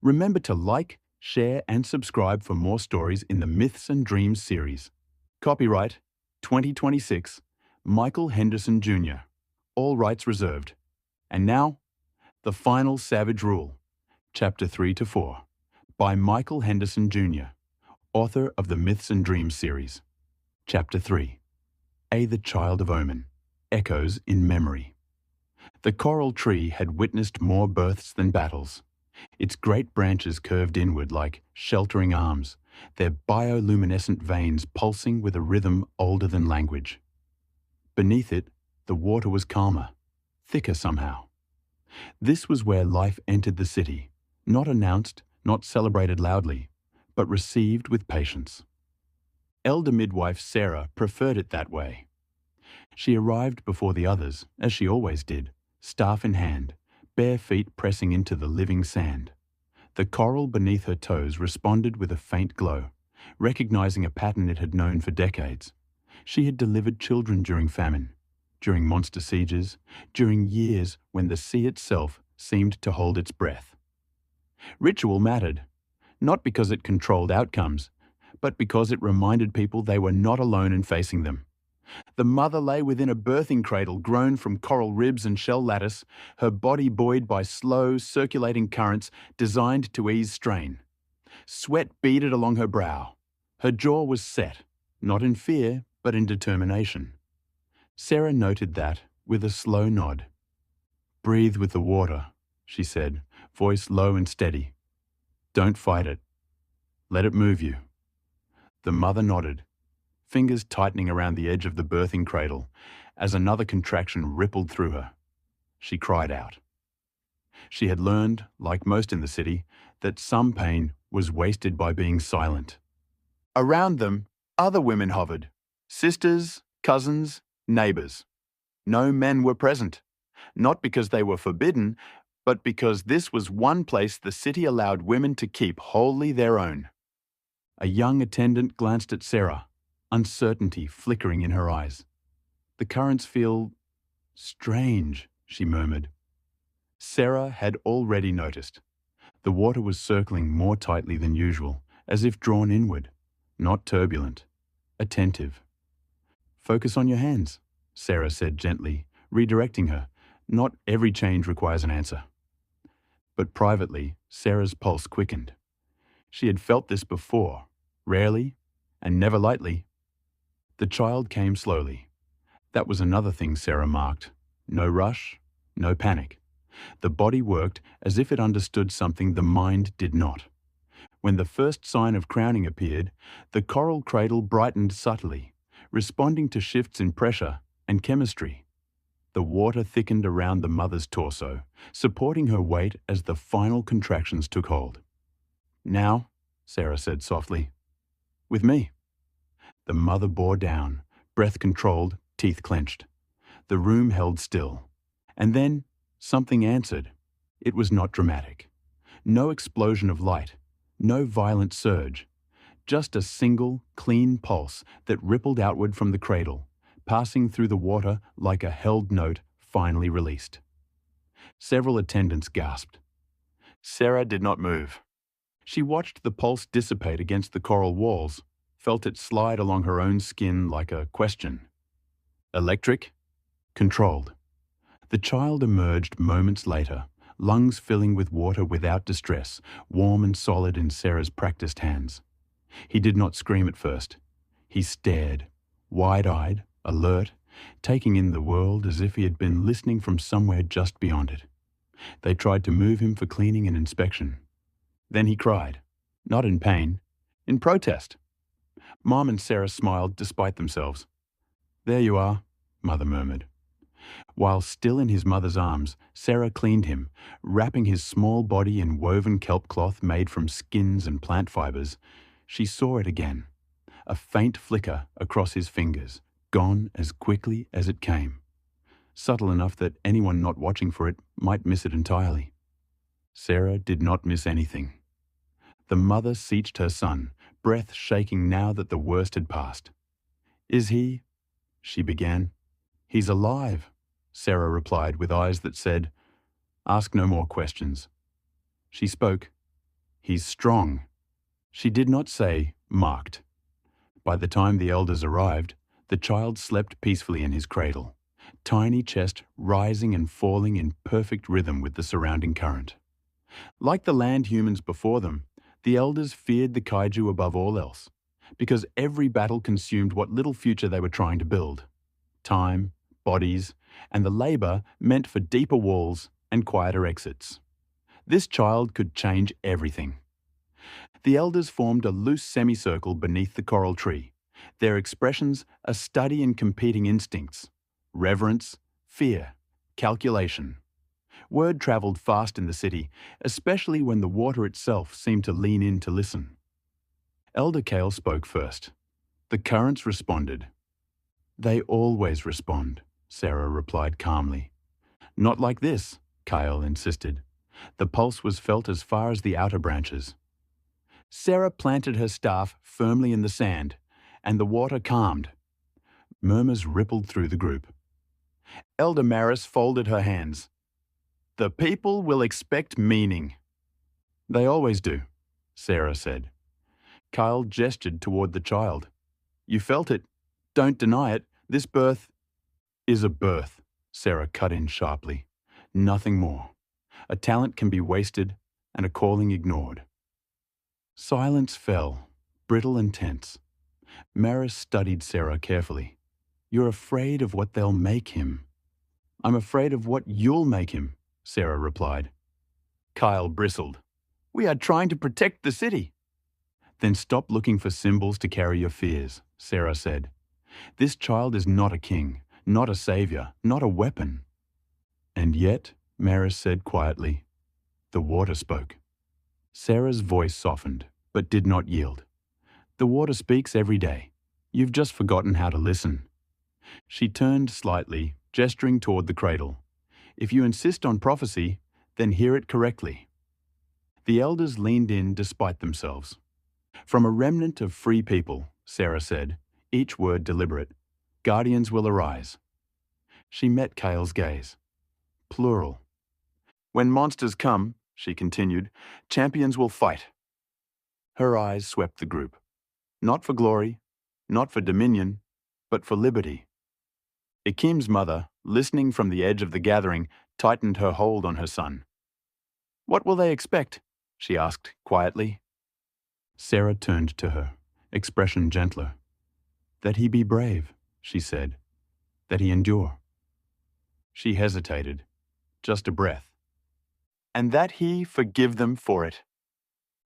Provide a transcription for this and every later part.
Remember to like, share, and subscribe for more stories in the Myths and Dreams series. Copyright 2026, Michael Henderson Jr. All rights reserved. And now, The Final Savage Rule, Chapter 3 to 4, by Michael Henderson Jr., author of the Myths and Dreams series. Chapter 3. The Child of Omen, Echoes in Memory. The coral tree had witnessed more births than battles. Its great branches curved inward like sheltering arms, their bioluminescent veins pulsing with a rhythm older than language. Beneath it, the water was calmer, thicker somehow. This was where life entered the city, not announced, not celebrated loudly, but received with patience. Elder midwife Sarah preferred it that way. She arrived before the others, as she always did, staff in hand, bare feet pressing into the living sand. The coral beneath her toes responded with a faint glow, recognizing a pattern it had known for decades. She had delivered children during famine, during monster sieges, during years when the sea itself seemed to hold its breath. Ritual mattered, not because it controlled outcomes, but because it reminded people they were not alone in facing them. The mother lay within a birthing cradle grown from coral ribs and shell lattice, her body buoyed by slow, circulating currents designed to ease strain. Sweat beaded along her brow. Her jaw was set, not in fear, but in determination. Sarah noted that, with a slow nod. "Breathe with the water," she said, voice low and steady. "Don't fight it. Let it move you." The mother nodded, fingers tightening around the edge of the birthing cradle as another contraction rippled through her. She cried out. She had learned, like most in the city, that some pain was wasted by being silent. Around them, other women hovered, sisters, cousins, neighbors. No men were present, not because they were forbidden, but because this was one place the city allowed women to keep wholly their own. A young attendant glanced at Sarah, uncertainty flickering in her eyes. "The currents feel strange," she murmured. Sarah had already noticed. The water was circling more tightly than usual, as if drawn inward, not turbulent, attentive. "Focus on your hands," Sarah said gently, redirecting her. "Not every change requires an answer." But privately, Sarah's pulse quickened. She had felt this before, rarely, and never lightly. The child came slowly. That was another thing Sarah marked. No rush, no panic. The body worked as if it understood something the mind did not. When the first sign of crowning appeared, the coral cradle brightened subtly, responding to shifts in pressure and chemistry. The water thickened around the mother's torso, supporting her weight as the final contractions took hold. "Now," Sarah said softly, "with me." The mother bore down, breath controlled, teeth clenched. The room held still. And then something answered. It was not dramatic. No explosion of light, no violent surge. Just a single, clean pulse that rippled outward from the cradle, passing through the water like a held note finally released. Several attendants gasped. Sarah did not move. She watched the pulse dissipate against the coral walls, felt it slide along her own skin like a question. Electric? Controlled. The child emerged moments later, lungs filling with water without distress, warm and solid in Sarah's practiced hands. He did not scream at first. He stared, wide-eyed, alert, taking in the world as if he had been listening from somewhere just beyond it. They tried to move him for cleaning and inspection. Then he cried, not in pain, in protest. Mom and Sarah smiled despite themselves. "There you are," Mother murmured. While still in his mother's arms, Sarah cleaned him, wrapping his small body in woven kelp cloth made from skins and plant fibers. She saw it again, a faint flicker across his fingers, gone as quickly as it came, subtle enough that anyone not watching for it might miss it entirely. Sarah did not miss anything. The mother seached her son, breath shaking now that the worst had passed. "Is he?" she began. "He's alive," Sarah replied with eyes that said, "Ask no more questions." She spoke, He's strong. She did not say marked. By the time the elders arrived, the child slept peacefully in his cradle, tiny chest rising and falling in perfect rhythm with the surrounding current. Like the land humans before them, the elders feared the kaiju above all else, because every battle consumed what little future they were trying to build. Time, bodies, and the labor meant for deeper walls and quieter exits. This child could change everything. The elders formed a loose semicircle beneath the coral tree, their expressions a study in competing instincts: reverence, fear, calculation. Word travelled fast in the city, especially when the water itself seemed to lean in to listen. Elder Kale spoke first. The currents responded. They always respond, Sarah replied calmly. Not like this, Kale insisted. The pulse was felt as far as the outer branches. Sarah planted her staff firmly in the sand, and the water calmed. Murmurs rippled through the group. Elder Maris folded her hands. The people will expect meaning. They always do, Sarah said. Kyle gestured toward the child. You felt it. Don't deny it. This birth is a birth, Sarah cut in sharply. Nothing more. A talent can be wasted and a calling ignored. Silence fell, brittle and tense. Maris studied Sarah carefully. You're afraid of what they'll make him. I'm afraid of what you'll make him, Sarah replied. Kyle bristled. We are trying to protect the city. Then stop looking for symbols to carry your fears, Sarah said. This child is not a king, not a savior, not a weapon. And yet, Maris said quietly, the water spoke. Sarah's voice softened, but did not yield. The water speaks every day. You've just forgotten how to listen. She turned slightly, gesturing toward the cradle. If you insist on prophecy, then hear it correctly. The elders leaned in despite themselves. From a remnant of free people, Sarah said, each word deliberate, guardians will arise. She met Kale's gaze. Plural. When monsters come, she continued, champions will fight. Her eyes swept the group. Not for glory, not for dominion, but for liberty. Ikim's mother, listening from the edge of the gathering, tightened her hold on her son. What will they expect? She asked quietly. Sarah turned to her, expression gentler. That he be brave, she said. That he endure. She hesitated, just a breath. And that he forgive them for it.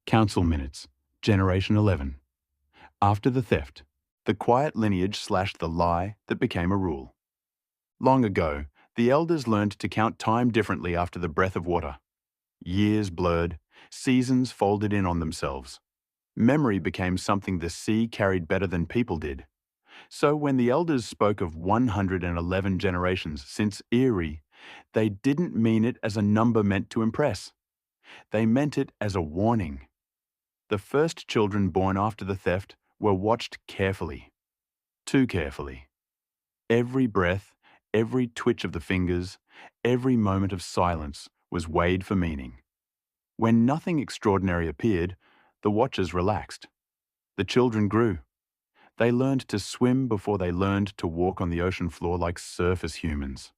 Council Minutes, Generation 11. After the theft, the quiet lineage slashed the lie that became a rule. Long ago, the elders learned to count time differently after the breath of water. Years blurred, seasons folded in on themselves. Memory became something the sea carried better than people did. So when the elders spoke of 111 generations since Erie, they didn't mean it as a number meant to impress. They meant it as a warning. The first children born after the theft were watched carefully. Too carefully. Every breath, every twitch of the fingers, every moment of silence was weighed for meaning. When nothing extraordinary appeared, the watchers relaxed. The children grew. They learned to swim before they learned to walk on the ocean floor like surface humans.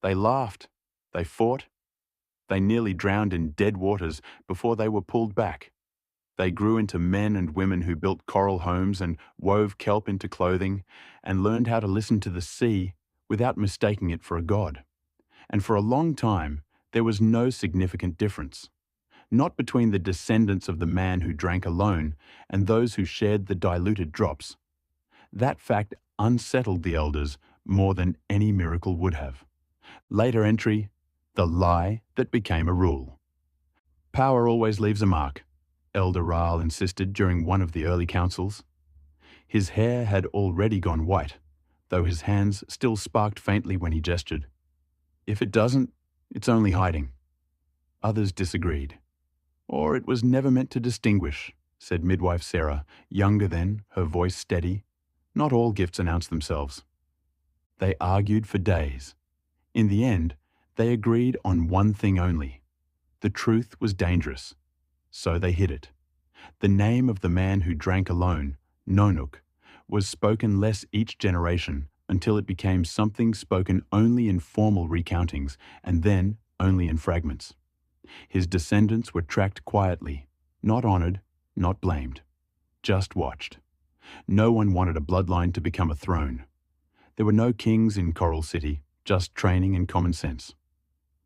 They laughed. They fought. They nearly drowned in dead waters before they were pulled back. They grew into men and women who built coral homes and wove kelp into clothing and learned how to listen to the sea without mistaking it for a god. And for a long time, there was no significant difference. Not between the descendants of the man who drank alone and those who shared the diluted drops. That fact unsettled the elders more than any miracle would have. Later entry, the lie that became a rule. Power always leaves a mark, Elder Rahl insisted during one of the early councils. His hair had already gone white, though his hands still sparked faintly when he gestured. If it doesn't, it's only hiding. Others disagreed. Or it was never meant to distinguish, said midwife Sarah, younger then, her voice steady. Not all gifts announce themselves. They argued for days. In the end, they agreed on one thing only. The truth was dangerous. So they hid it. The name of the man who drank alone, Nonuk, was spoken less each generation until it became something spoken only in formal recountings and then only in fragments. His descendants were tracked quietly, not honored, not blamed, just watched. No one wanted a bloodline to become a throne. There were no kings in Coral City, just training and common sense.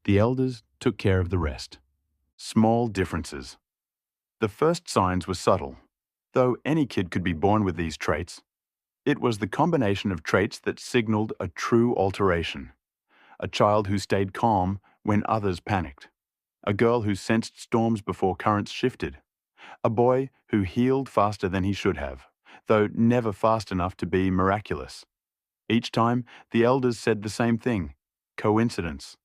The elders took care of the rest. Small differences. The first signs were subtle. Though any kid could be born with these traits, it was the combination of traits that signaled a true alteration. A child who stayed calm when others panicked. A girl who sensed storms before currents shifted. A boy who healed faster than he should have, though never fast enough to be miraculous. Each time, the elders said the same thing: coincidence.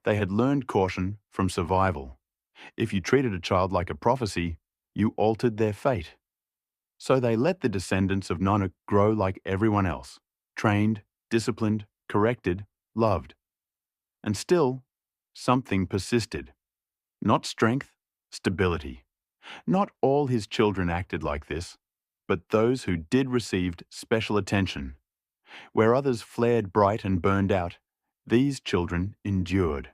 They had learned caution from survival. If you treated a child like a prophecy, you altered their fate. So they let the descendants of Nonuk grow like everyone else, trained, disciplined, corrected, loved. And still, something persisted. Not strength, stability. Not all his children acted like this, but those who did received special attention. Where others flared bright and burned out, these children endured.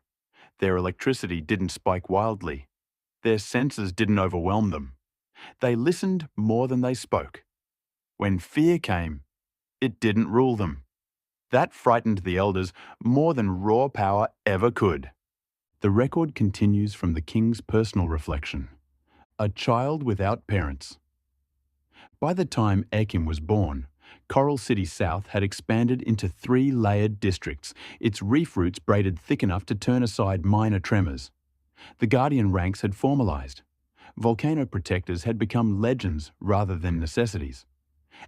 Their electricity didn't spike wildly. Their senses didn't overwhelm them. They listened more than they spoke. When fear came, it didn't rule them. That frightened the elders more than raw power ever could. The record continues from the king's personal reflection. A child without parents. By the time Akim was born, Coral City South had expanded into 3 layered districts, its reef roots braided thick enough to turn aside minor tremors. The guardian ranks had formalized. Volcano protectors had become legends rather than necessities.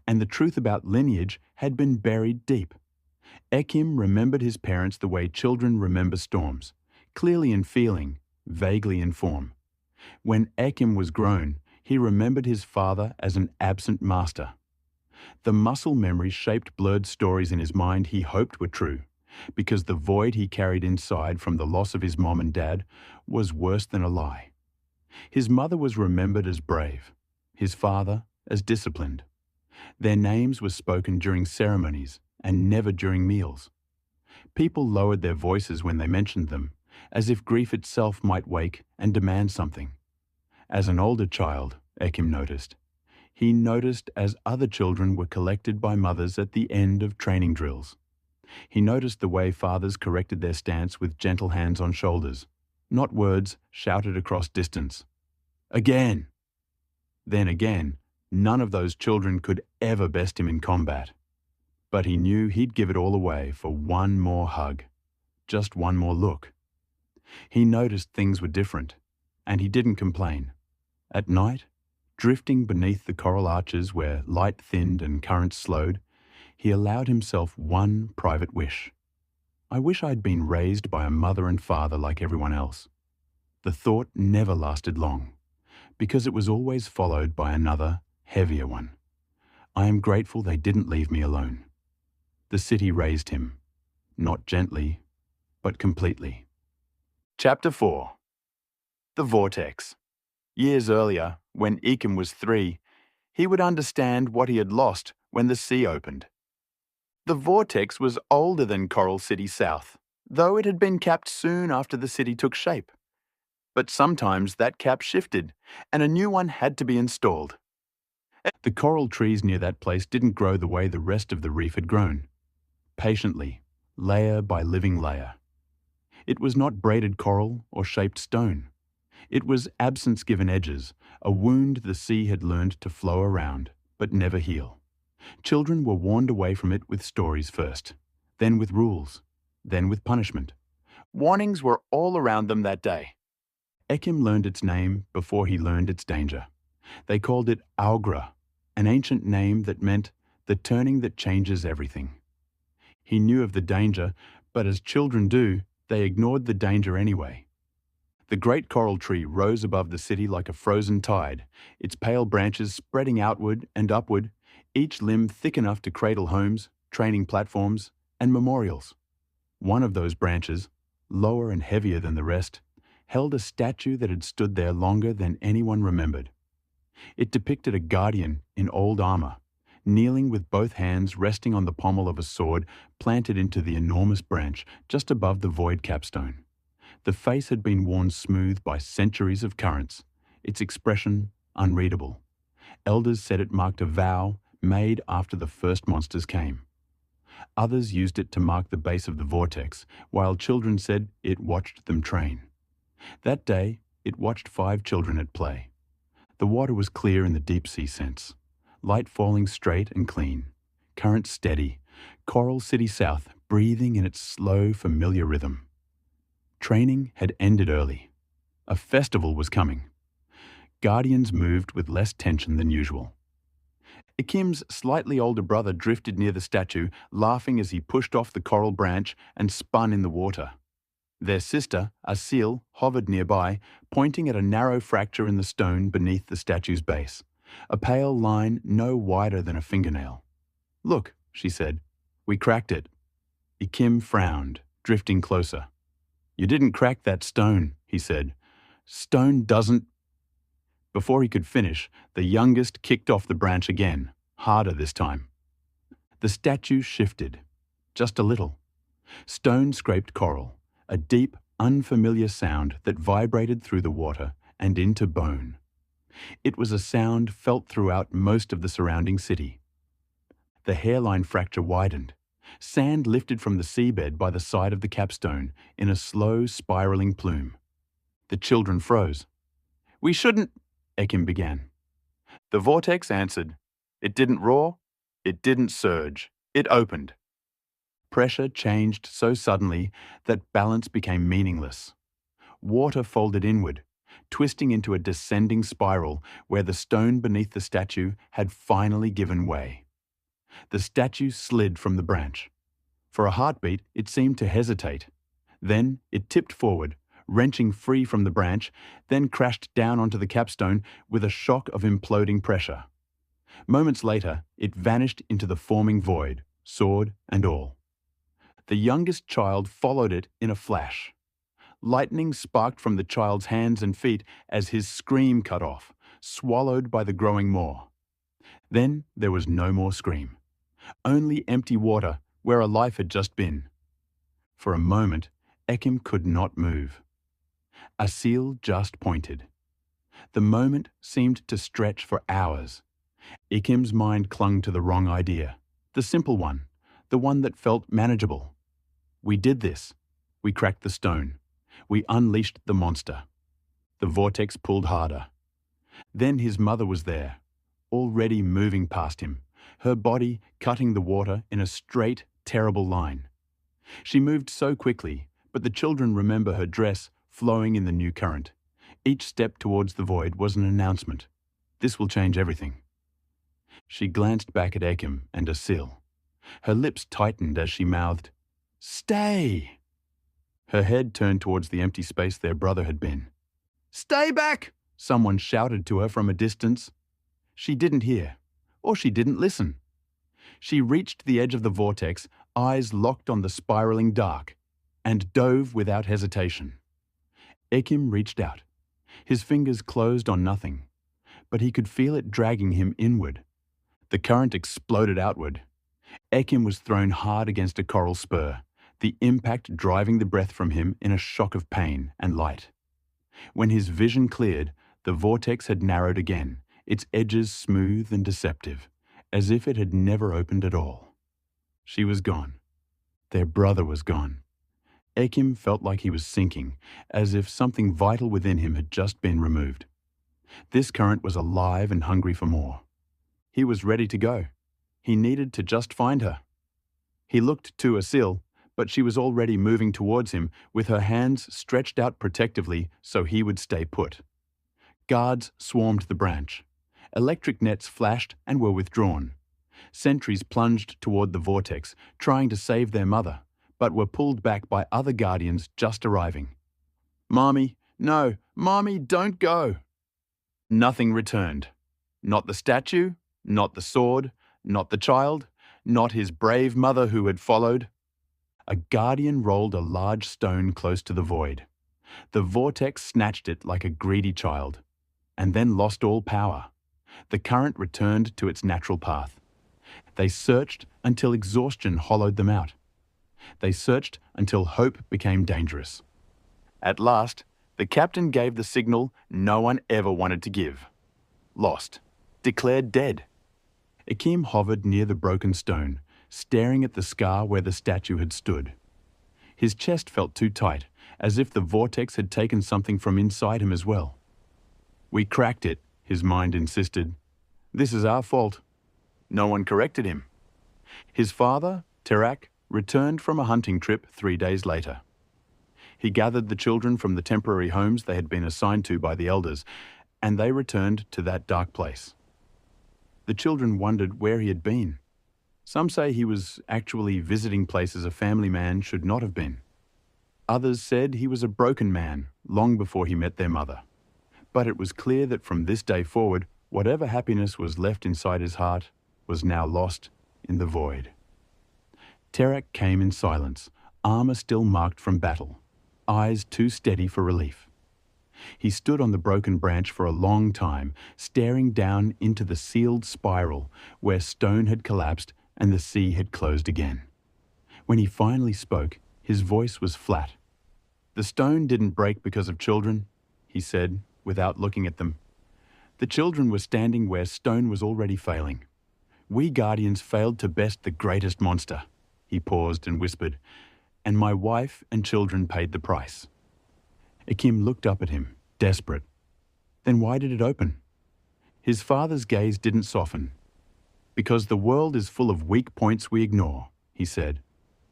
And the truth about lineage had been buried deep. Akim remembered his parents the way children remember storms, clearly in feeling, vaguely in form. When Akim was grown, he remembered his father as an absent master. The muscle memories shaped blurred stories in his mind he hoped were true, because the void he carried inside from the loss of his mom and dad was worse than a lie. His mother was remembered as brave, his father as disciplined. Their names were spoken during ceremonies and never during meals. People lowered their voices when they mentioned them, as if grief itself might wake and demand something. As an older child, Akim noticed. He noticed as other children were collected by mothers at the end of training drills. He noticed the way fathers corrected their stance with gentle hands on shoulders, not words shouted across distance. Again! Then again, none of those children could ever best him in combat. But he knew he'd give it all away for one more hug, just one more look. He noticed things were different, and he didn't complain. At night, drifting beneath the coral arches where light thinned and currents slowed, he allowed himself one private wish. I wish I'd been raised by a mother and father like everyone else. The thought never lasted long, because it was always followed by another, heavier one. I am grateful they didn't leave me alone. The city raised him, not gently, but completely. Chapter 4. The Vortex. Years earlier, when Akim was 3, he would understand what he had lost when the sea opened. The vortex was older than Coral City South, though it had been capped soon after the city took shape. But sometimes that cap shifted, and a new one had to be installed. The coral trees near that place didn't grow the way the rest of the reef had grown. Patiently, layer by living layer. It was not braided coral or shaped stone. It was absence-given edges, a wound the sea had learned to flow around, but never heal. Children were warned away from it with stories first, then with rules, then with punishment. Warnings were all around them that day. Akim learned its name before he learned its danger. They called it Augra, an ancient name that meant the turning that changes everything. He knew of the danger, but as children do, they ignored the danger anyway. The great coral tree rose above the city like a frozen tide, its pale branches spreading outward and upward, each limb thick enough to cradle homes, training platforms, and memorials. One of those branches, lower and heavier than the rest, held a statue that had stood there longer than anyone remembered. It depicted a guardian in old armor, kneeling with both hands resting on the pommel of a sword planted into the enormous branch just above the void capstone. The face had been worn smooth by centuries of currents, its expression unreadable. Elders said it marked a vow made after the first monsters came. Others used it to mark the base of the vortex, while children said it watched them train. That day, it watched 5 children at play. The water was clear in the deep-sea sense, light falling straight and clean, current steady, Coral City South breathing in its slow, familiar rhythm. Training had ended early. A festival was coming. Guardians moved with less tension than usual. Akim's slightly older brother drifted near the statue, laughing as he pushed off the coral branch and spun in the water. Their sister, a seal, hovered nearby, pointing at a narrow fracture in the stone beneath the statue's base, a pale line no wider than a fingernail. "Look," she said, "we cracked it." Akim frowned, drifting closer. "You didn't crack that stone," he said. "Stone doesn't—" Before he could finish, the youngest kicked off the branch again, harder this time. The statue shifted, just a little. Stone scraped coral, a deep, unfamiliar sound that vibrated through the water and into bone. It was a sound felt throughout most of the surrounding city. The hairline fracture widened. Sand lifted from the seabed by the side of the capstone in a slow, spiraling plume. The children froze. "We shouldn't—" Akim began. The vortex answered. It didn't roar. It didn't surge. It opened. Pressure changed so suddenly that balance became meaningless. Water folded inward, twisting into a descending spiral where the stone beneath the statue had finally given way. The statue slid from the branch. For a heartbeat, it seemed to hesitate. Then it tipped forward, wrenching free from the branch, then crashed down onto the capstone with a shock of imploding pressure. Moments later, it vanished into the forming void, sword and all. The youngest child followed it in a flash. Lightning sparked from the child's hands and feet as his scream cut off, swallowed by the growing maw. Then there was no more scream. Only empty water where a life had just been. For a moment, Akim could not move. A seal just pointed. The moment seemed to stretch for hours. Akim's mind clung to the wrong idea, the simple one, the one that felt manageable. We did this. We cracked the stone. We unleashed the monster. The vortex pulled harder. Then his mother was there, already moving past him, her body cutting the water in a straight, terrible line. She moved so quickly, but the children remember her dress flowing in the new current. Each step towards the void was an announcement. This will change everything. She glanced back at Akim and Asil. Her lips tightened as she mouthed, "Stay!" Her head turned towards the empty space their brother had been. "Stay back!" someone shouted to her from a distance. She didn't hear, or she didn't listen. She reached the edge of the vortex, eyes locked on the spiraling dark, and dove without hesitation. Akim reached out. His fingers closed on nothing, but he could feel it dragging him inward. The current exploded outward. Akim was thrown hard against a coral spur, the impact driving the breath from him in a shock of pain and light. When his vision cleared, the vortex had narrowed again, its edges smooth and deceptive, as if it had never opened at all. She was gone. Their brother was gone. Akim felt like he was sinking, as if something vital within him had just been removed. This current was alive and hungry for more. He was ready to go. He needed to just find her. He looked to Asil, but she was already moving towards him with her hands stretched out protectively so he would stay put. Guards swarmed the branch. Electric nets flashed and were withdrawn. Sentries plunged toward the vortex, trying to save their mother, but were pulled back by other guardians just arriving. "Mommy, no, Mommy, don't go!" Nothing returned. Not the statue, not the sword, not the child, not his brave mother who had followed. A guardian rolled a large stone close to the void. The vortex snatched it like a greedy child, and then lost all power. The current returned to its natural path. They searched until exhaustion hollowed them out. They searched until hope became dangerous. At last, the captain gave the signal no one ever wanted to give. Lost. Declared dead. Akim hovered near the broken stone, staring at the scar where the statue had stood. His chest felt too tight, as if the vortex had taken something from inside him as well. "We cracked it," his mind insisted. "This is our fault." No one corrected him. His father, Terak, returned from a hunting trip 3 days later. He gathered the children from the temporary homes they had been assigned to by the elders, and they returned to that dark place. The children wondered where he had been. Some say he was actually visiting places a family man should not have been. Others said he was a broken man long before he met their mother. But it was clear that from this day forward, whatever happiness was left inside his heart was now lost in the void. Terak came in silence, armor still marked from battle, eyes too steady for relief. He stood on the broken branch for a long time, staring down into the sealed spiral where stone had collapsed and the sea had closed again. When he finally spoke, his voice was flat. "The stone didn't break because of children," he said, without looking at them. "The children were standing where stone was already failing. We guardians failed to best the greatest monster." He paused and whispered, "And my wife and children paid the price." Akim looked up at him, desperate. "Then why did it open?" His father's gaze didn't soften. "Because the world is full of weak points we ignore," he said.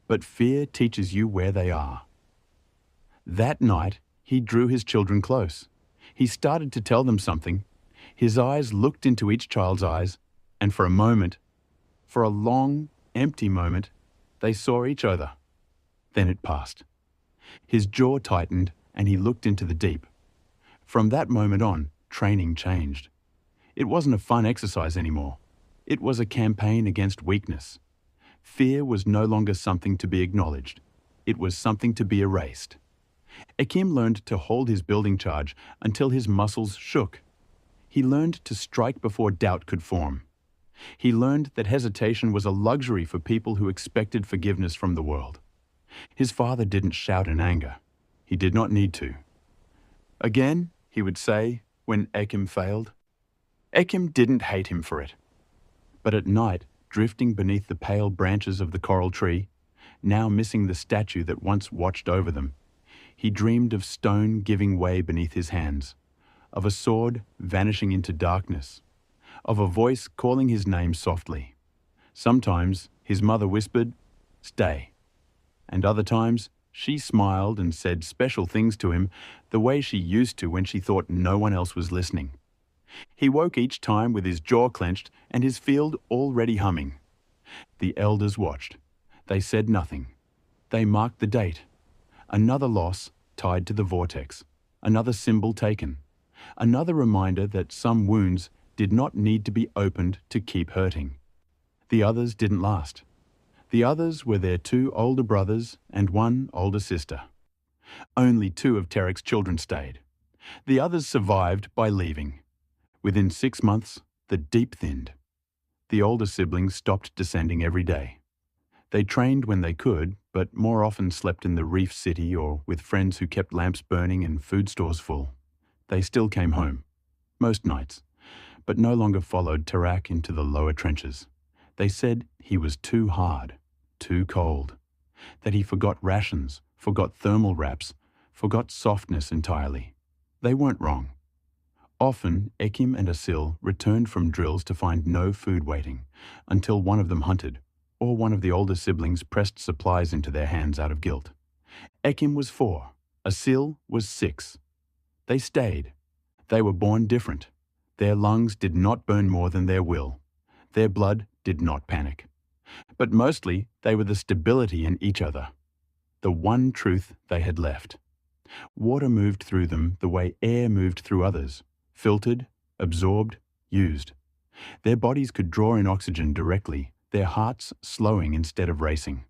"But fear teaches you where they are." That night, he drew his children close. He started to tell them something. His eyes looked into each child's eyes, and for a moment, for a long, empty moment, they saw each other. Then it passed. His jaw tightened, and he looked into the deep. From that moment on, training changed. It wasn't a fun exercise anymore. It was a campaign against weakness. Fear was no longer something to be acknowledged. It was something to be erased. Akim learned to hold his building charge until his muscles shook. He learned to strike before doubt could form. He learned that hesitation was a luxury for people who expected forgiveness from the world. His father didn't shout in anger. He did not need to. "Again," he would say when Akim failed. Akim didn't hate him for it. But at night, drifting beneath the pale branches of the coral tree, now missing the statue that once watched over them, he dreamed of stone giving way beneath his hands, of a sword vanishing into darkness, of a voice calling his name softly. Sometimes his mother whispered, "Stay," and other times she smiled and said special things to him the way she used to when she thought no one else was listening. He woke each time with his jaw clenched and his field already humming. The elders watched. They said nothing. They marked the date. Another loss tied to the vortex. Another symbol taken. Another reminder that some wounds did not need to be opened to keep hurting. The others didn't last. The others were their 2 older brothers and 1 older sister. Only 2 of Terak's children stayed. The others survived by leaving. Within 6 months, the deep thinned. The older siblings stopped descending every day. They trained when they could, but more often slept in the reef city or with friends who kept lamps burning and food stores full. They still came home, most nights, but no longer followed Terak into the lower trenches. They said he was too hard, too cold, that he forgot rations, forgot thermal wraps, forgot softness entirely. They weren't wrong. Often, Akim and Asil returned from drills to find no food waiting, until one of them hunted, or one of the older siblings pressed supplies into their hands out of guilt. Akim was 4, Asil was 6. They stayed. They were born different. Their lungs did not burn more than their will. Their blood did not panic. But mostly, they were the stability in each other. The one truth they had left. Water moved through them the way air moved through others. Filtered, absorbed, used. Their bodies could draw in oxygen directly, their hearts slowing instead of racing.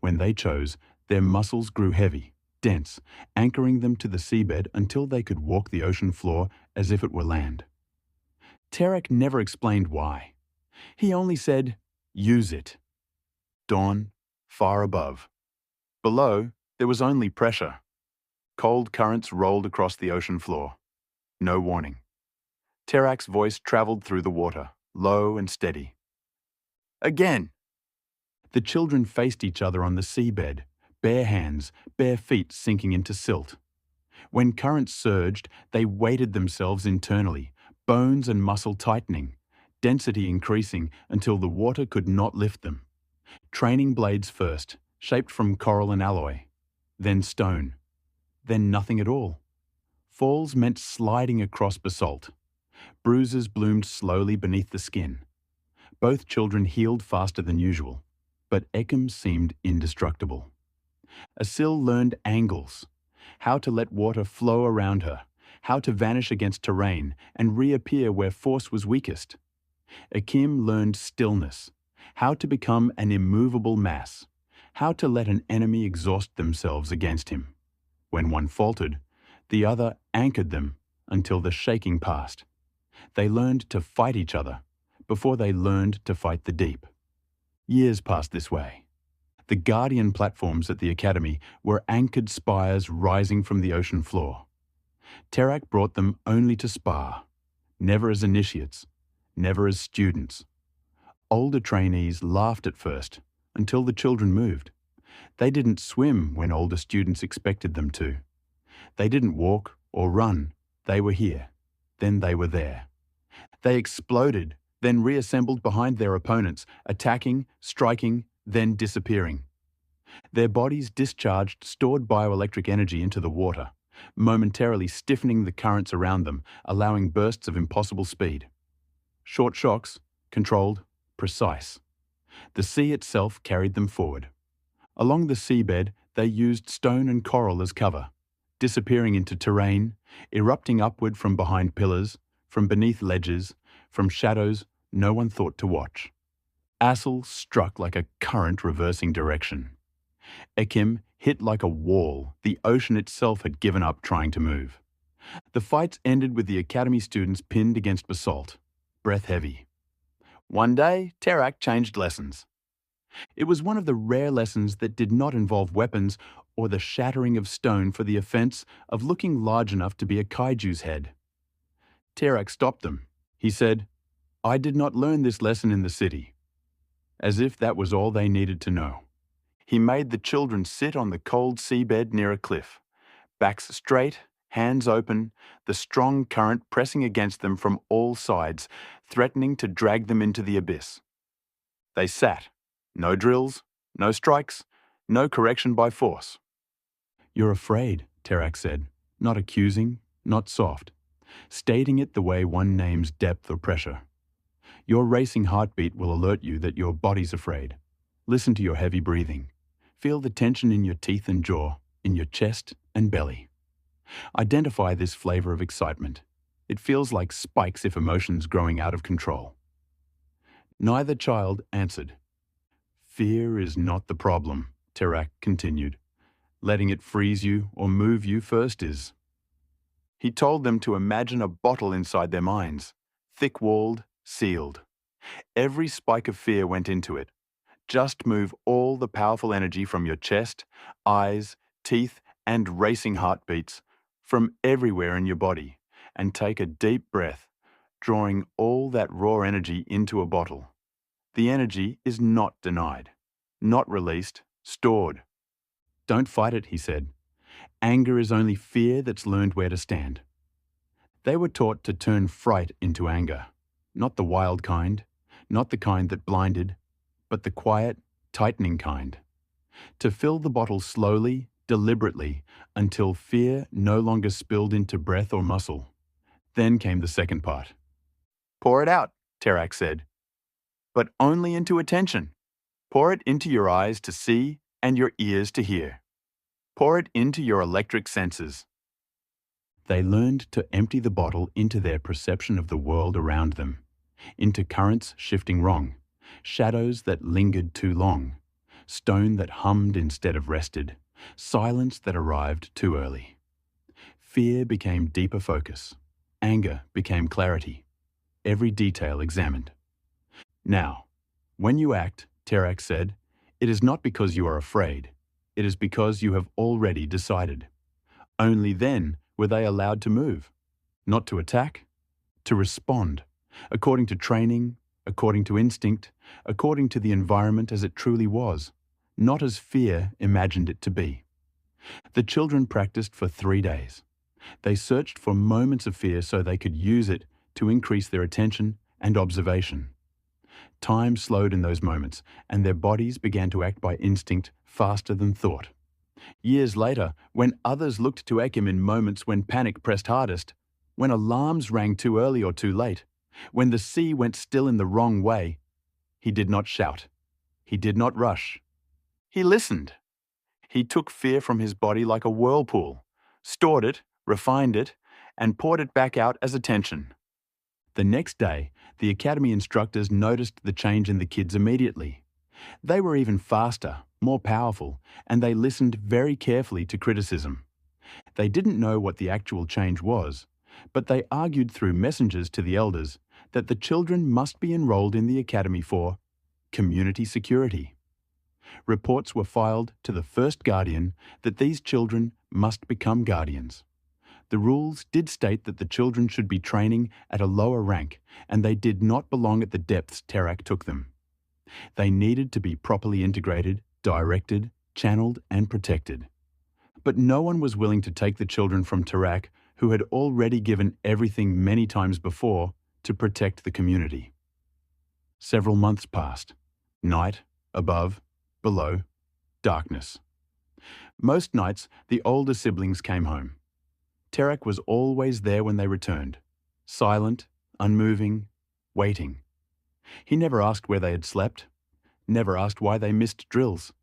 When they chose, their muscles grew heavy, dense, anchoring them to the seabed until they could walk the ocean floor as if it were land. Terek never explained why. He only said, "Use it." Dawn, far above. Below, there was only pressure. Cold currents rolled across the ocean floor. No warning. Terak's voice traveled through the water, low and steady. "Again!" The children faced each other on the seabed, bare hands, bare feet sinking into silt. When currents surged, they weighted themselves internally, bones and muscle tightening, density increasing until the water could not lift them. Training blades first, shaped from coral and alloy, then stone, then nothing at all. Falls meant sliding across basalt. Bruises bloomed slowly beneath the skin. Both children healed faster than usual, but Ekim seemed indestructible. Asil learned angles, how to let water flow around her, how to vanish against terrain and reappear where force was weakest. Akim learned stillness, how to become an immovable mass, how to let an enemy exhaust themselves against him. When one faltered, the other anchored them until the shaking passed. They learned to fight each other before they learned to fight the deep. Years passed this way. The guardian platforms at the academy were anchored spires rising from the ocean floor. Terak brought them only to spar, never as initiates, never as students. Older trainees laughed at first, until the children moved. They didn't swim when older students expected them to. They didn't walk or run. They were here. Then they were there. They exploded, then reassembled behind their opponents, attacking, striking, then disappearing. Their bodies discharged stored bioelectric energy into the water, momentarily stiffening the currents around them, allowing bursts of impossible speed. Short shocks, controlled, precise. The sea itself carried them forward. Along the seabed, they used stone and coral as cover, disappearing into terrain, erupting upward from behind pillars, from beneath ledges, from shadows no one thought to watch. Asil struck like a current reversing direction. Ekim hit like a wall the ocean itself had given up trying to move. The fights ended with the academy students pinned against basalt, breath heavy. One day, Terak changed lessons. It was one of the rare lessons that did not involve weapons or the shattering of stone for the offense of looking large enough to be a kaiju's head. Terak stopped them. He said, "I did not learn this lesson in the city." As if that was all they needed to know. He made the children sit on the cold seabed near a cliff, backs straight, hands open, the strong current pressing against them from all sides, threatening to drag them into the abyss. They sat. No drills, no strikes, no correction by force. "You're afraid," Terak said, not accusing, not soft, stating it the way one names depth or pressure. Your racing heartbeat will alert you that your body's afraid. Listen to your heavy breathing. Feel the tension in your teeth and jaw, in your chest and belly. Identify this flavor of excitement. It feels like spikes if emotion's growing out of control. Neither child answered. "Fear is not the problem," Terak continued. "Letting it freeze you or move you first is." He told them to imagine a bottle inside their minds, thick-walled, sealed. Every spike of fear went into it. Just move all the powerful energy from your chest, eyes, teeth, and racing heartbeats from everywhere in your body, and take a deep breath, drawing all that raw energy into a bottle. The energy is not denied, not released, stored. "Don't fight it," he said. "Anger is only fear that's learned where to stand." They were taught to turn fright into anger, not the wild kind, not the kind that blinded, but the quiet, tightening kind. To fill the bottle slowly, deliberately, until fear no longer spilled into breath or muscle. Then came the second part. "Pour it out," Terak said. "But only into attention. Pour it into your eyes to see and your ears to hear. Pour it into your electric senses." They learned to empty the bottle into their perception of the world around them, into currents shifting wrong, shadows that lingered too long, stone that hummed instead of rested, Silence that arrived too early. Fear became deeper focus. Anger became clarity. Every detail examined. Now, when you act, Terak said, it is not because you are afraid. It is because you have already decided. Only then were they allowed to move. Not to attack, to respond, according to training, according to instinct, according to the environment as it truly was, not as fear imagined it to be. The children practiced for 3 days. They searched for moments of fear so they could use it to increase their attention and observation. Time slowed in those moments, and their bodies began to act by instinct faster than thought. Years later, when others looked to Ekim in moments when panic pressed hardest, when alarms rang too early or too late, when the sea went still in the wrong way, he did not shout. He did not rush. He listened. He took fear from his body like a whirlpool, stored it, refined it, and poured it back out as attention. The next day, the academy instructors noticed the change in the kids immediately. They were even faster, more powerful, and they listened very carefully to criticism. They didn't know what the actual change was, but they argued through messengers to the elders that the children must be enrolled in the academy for community security. Reports were filed to the first guardian that these children must become guardians. The rules did state that the children should be training at a lower rank, and they did not belong at the depths Terak took them. They needed to be properly integrated, directed, channeled, and protected. But no one was willing to take the children from Terak, who had already given everything many times before to protect the community. Several months passed. Night, above, below, darkness. Most nights, the older siblings came home. Terak was always there when they returned, silent, unmoving, waiting. He never asked where they had slept, never asked why they missed drills.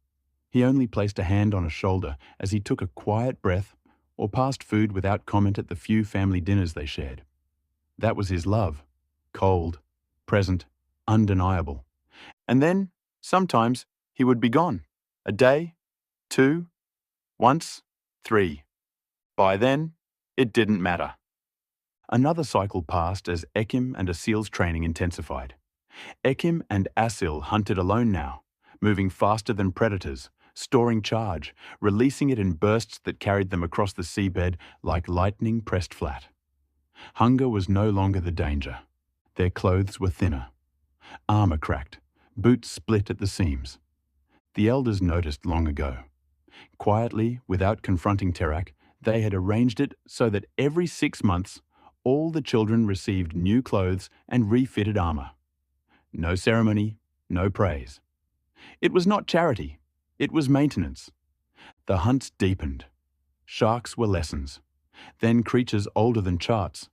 He only placed a hand on a shoulder as he took a quiet breath or passed food without comment at the few family dinners they shared. That was his love, cold, present, undeniable. And then, sometimes, he would be gone. A day, 2, once, 3. By then, it didn't matter. Another cycle passed as Ekim and Asil's training intensified. Ekim and Asil hunted alone now, moving faster than predators, storing charge, releasing it in bursts that carried them across the seabed like lightning pressed flat. Hunger was no longer the danger. Their clothes were thinner. Armor cracked, boots split at the seams. The elders noticed long ago. Quietly, without confronting Terak, they had arranged it so that every 6 months, all the children received new clothes and refitted armor. No ceremony, no praise. It was not charity, it was maintenance. The hunts deepened. Sharks were lessons, then creatures older than charts,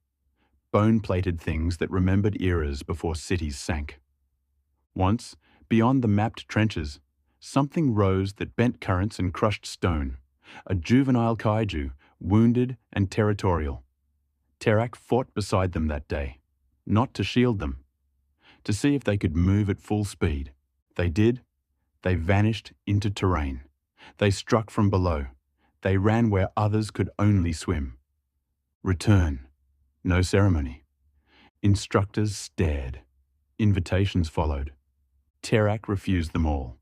bone-plated things that remembered eras before cities sank. Once, beyond the mapped trenches, something rose that bent currents and crushed stone, a juvenile kaiju, wounded and territorial. Terak fought beside them that day, not to shield them, to see if they could move at full speed. They did. They vanished into terrain. They struck from below. They ran where others could only swim. Return. No ceremony. Instructors stared. Invitations followed. Terak refused them all.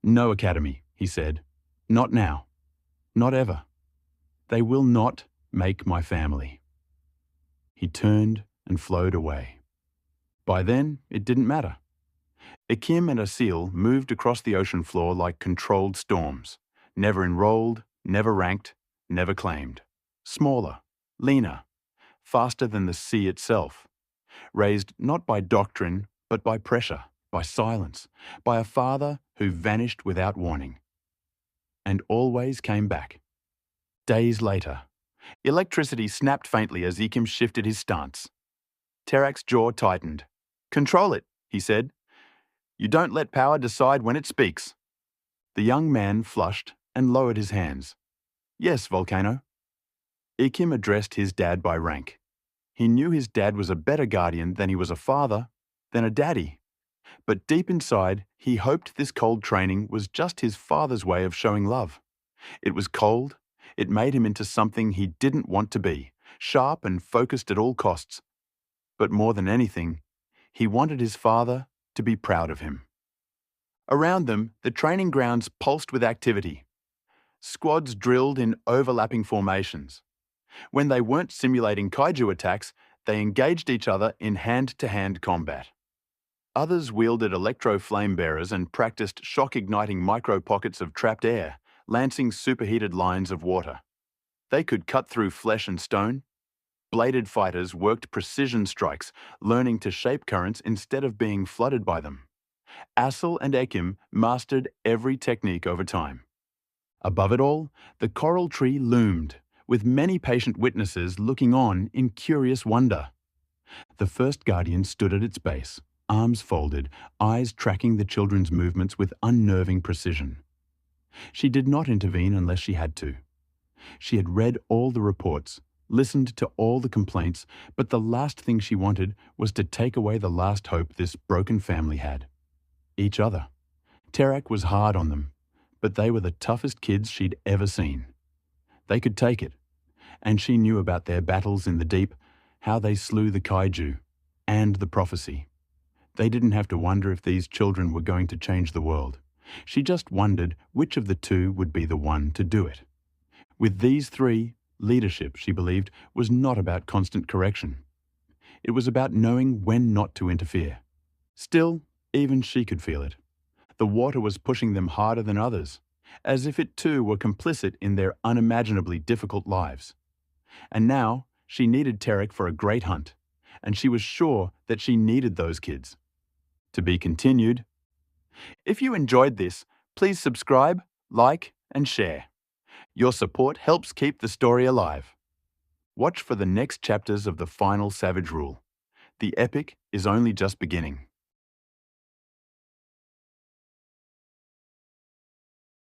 No academy, he said. Not now. Not ever. They will not make my family. He turned and flowed away. By then, it didn't matter. Ekim and Asil moved across the ocean floor like controlled storms, never enrolled, never ranked, never claimed. Smaller, leaner, faster than the sea itself. Raised not by doctrine, but by pressure, by silence, by a father who vanished without warning. And always came back. Days later, electricity snapped faintly as Ekim shifted his stance. Terak's jaw tightened. Control it, he said. You don't let power decide when it speaks. The young man flushed and lowered his hands. Yes, Volcano. Ekim addressed his dad by rank. He knew his dad was a better guardian than he was a father, than a daddy. But deep inside, he hoped this cold training was just his father's way of showing love. It was cold. It made him into something he didn't want to be, sharp and focused at all costs. But more than anything, he wanted his father to be proud of him. Around them, the training grounds pulsed with activity. Squads drilled in overlapping formations. When they weren't simulating kaiju attacks, they engaged each other in hand-to-hand combat. Others wielded electro-flame bearers and practiced shock-igniting micro-pockets of trapped air, lancing superheated lines of water. They could cut through flesh and stone. Bladed fighters worked precision strikes, learning to shape currents instead of being flooded by them. Assel and Ekim mastered every technique over time. Above it all, the coral tree loomed, with many patient witnesses looking on in curious wonder. The first guardian stood at its base, arms folded, eyes tracking the children's movements with unnerving precision. She did not intervene unless she had to. She had read all the reports, listened to all the complaints, but the last thing she wanted was to take away the last hope this broken family had. Each other. Terak was hard on them, but they were the toughest kids she'd ever seen. They could take it, and she knew about their battles in the deep, how they slew the kaiju, and the prophecy. They didn't have to wonder if these children were going to change the world. She just wondered which of the two would be the one to do it. With these three, leadership, she believed, was not about constant correction. It was about knowing when not to interfere. Still, even she could feel it. The water was pushing them harder than others, as if it too were complicit in their unimaginably difficult lives. And now, she needed Terak for a great hunt, and she was sure that she needed those kids. To be continued. If you enjoyed this, please subscribe, like, and share. Your support helps keep the story alive. Watch for the next chapters of the final Savage Rule. The epic is only just beginning.